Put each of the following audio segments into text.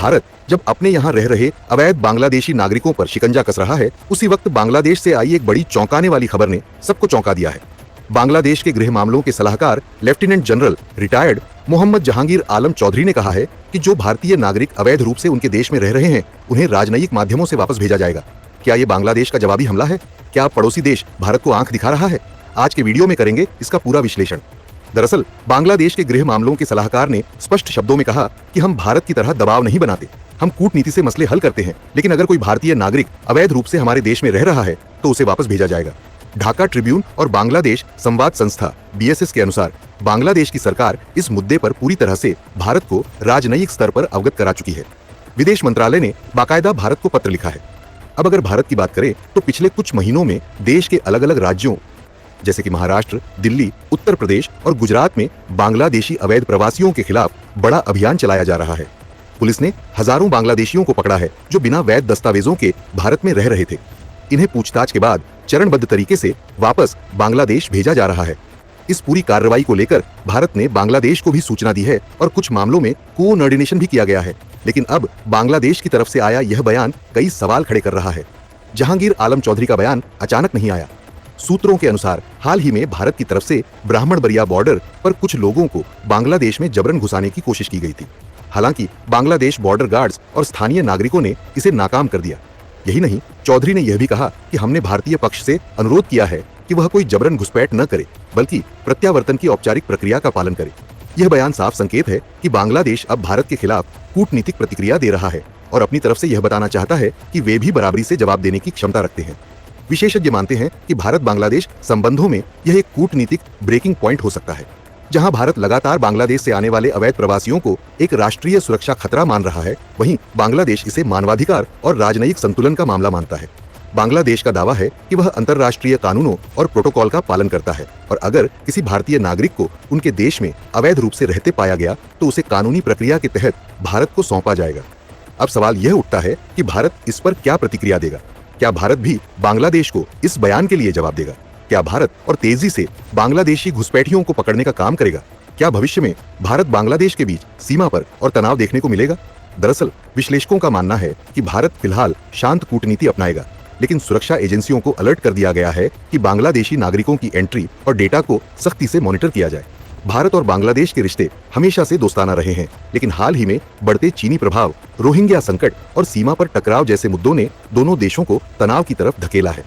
भारत जब अपने यहाँ रह रहे अवैध बांग्लादेशी नागरिकों पर शिकंजा कस रहा है, उसी वक्त बांग्लादेश से आई एक बड़ी चौंकाने वाली खबर ने सबको चौंका दिया है। बांग्लादेश के गृह मामलों के सलाहकार lieutenant general retired Mohammad Jahangir Alam Chowdhury ने कहा है कि जो भारतीय नागरिक अवैध रूप से उनके देश में रह रहे हैं, उन्हें राजनयिक माध्यमों से वापस भेजा जाएगा। क्या ये बांग्लादेश का जवाबी हमला है? क्या पड़ोसी देश भारत को आंख दिखा रहा है? आज के वीडियो में करेंगे इसका पूरा विश्लेषण। दरअसल बांग्लादेश के गृह मामलों के सलाहकार ने स्पष्ट शब्दों में कहा कि हम भारत की तरह दबाव नहीं बनाते, हम कूटनीति से मसले हल करते हैं, लेकिन अगर कोई भारतीय नागरिक अवैध रूप से हमारे देश में रह रहा है तो उसे वापस भेजा जाएगा। ढाका ट्रिब्यून और बांग्लादेश संवाद संस्था BSS के अनुसार बांग्लादेश की सरकार इस मुद्दे पर पूरी तरह से भारत को राजनयिक स्तर पर अवगत करा चुकी है। विदेश मंत्रालय ने बाकायदा भारत को पत्र लिखा है। अब अगर भारत की बात करें तो पिछले कुछ महीनों में देश के अलग अलग राज्यों जैसे कि महाराष्ट्र, दिल्ली, उत्तर प्रदेश और गुजरात में बांग्लादेशी अवैध प्रवासियों के खिलाफ बड़ा अभियान चलाया जा रहा है। पुलिस ने हजारों बांग्लादेशियों को पकड़ा है जो बिना वैध दस्तावेजों के भारत में रह रहे थे। इन्हें पूछताछ के बाद चरणबद्ध तरीके से वापस बांग्लादेश भेजा जा रहा है। इस पूरी कार्रवाई को लेकर भारत ने बांग्लादेश को भी सूचना दी है और कुछ मामलों में कोऑर्डिनेशन भी किया गया है। लेकिन अब बांग्लादेश की तरफ से आया यह बयान कई सवाल खड़े कर रहा है। जहांगीर आलम चौधरी का बयान अचानक नहीं आया। सूत्रों के अनुसार हाल ही में भारत की तरफ से ब्राह्मणबरिया बॉर्डर पर कुछ लोगों को बांग्लादेश में जबरन घुसाने की कोशिश की गई थी। हालांकि बांग्लादेश बॉर्डर गार्ड्स और स्थानीय नागरिकों ने इसे नाकाम कर दिया। यही नहीं, चौधरी ने यह भी कहा कि हमने भारतीय पक्ष से अनुरोध किया है कि वह कोई जबरन घुसपैठ न करे, बल्कि प्रत्यावर्तन की औपचारिक प्रक्रिया का पालन करे। यह बयान साफ संकेत है कि बांग्लादेश अब भारत के खिलाफ कूटनीतिक प्रतिक्रिया दे रहा है और अपनी तरफ से यह बताना चाहता है कि वे भी बराबरी से जवाब देने की क्षमता रखते हैं। विशेषज्ञ मानते हैं कि भारत बांग्लादेश संबंधों में यह एक कूटनीतिक ब्रेकिंग पॉइंट हो सकता है। जहां भारत लगातार बांग्लादेश से आने वाले अवैध प्रवासियों को एक राष्ट्रीय सुरक्षा खतरा मान रहा है, वहीं बांग्लादेश इसे मानवाधिकार और राजनयिक संतुलन का मामला मानता है। बांग्लादेश का दावा है कि वह अंतर्राष्ट्रीय कानूनों और प्रोटोकॉल का पालन करता है और अगर किसी भारतीय नागरिक को उनके देश में अवैध रूप से रहते पाया गया तो उसे कानूनी प्रक्रिया के तहत भारत को सौंपा जाएगा। अब सवाल यह उठता है कि भारत इस पर क्या प्रतिक्रिया देगा। क्या भारत भी बांग्लादेश को इस बयान के लिए जवाब देगा? क्या भारत और तेजी से बांग्लादेशी घुसपैठियों को पकड़ने का काम करेगा? क्या भविष्य में भारत बांग्लादेश के बीच सीमा पर और तनाव देखने को मिलेगा? दरअसल विश्लेषकों का मानना है कि भारत फिलहाल शांत कूटनीति अपनाएगा, लेकिन सुरक्षा एजेंसियों को अलर्ट कर दिया गया है कि बांग्लादेशी नागरिकों की एंट्री और डेटा को सख्ती से मॉनिटर किया जाए। भारत और बांग्लादेश के रिश्ते हमेशा से दोस्ताना रहे हैं, लेकिन हाल ही में बढ़ते चीनी प्रभाव, रोहिंग्या संकट और सीमा पर टकराव जैसे मुद्दों ने दोनों देशों को तनाव की तरफ धकेला है।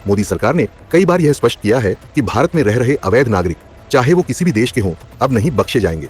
मोदी सरकार ने कई बार यह स्पष्ट किया है कि भारत में रह रहे अवैध नागरिक, चाहे वो किसी भी देश के हों, अब नहीं बख्शे जाएंगे।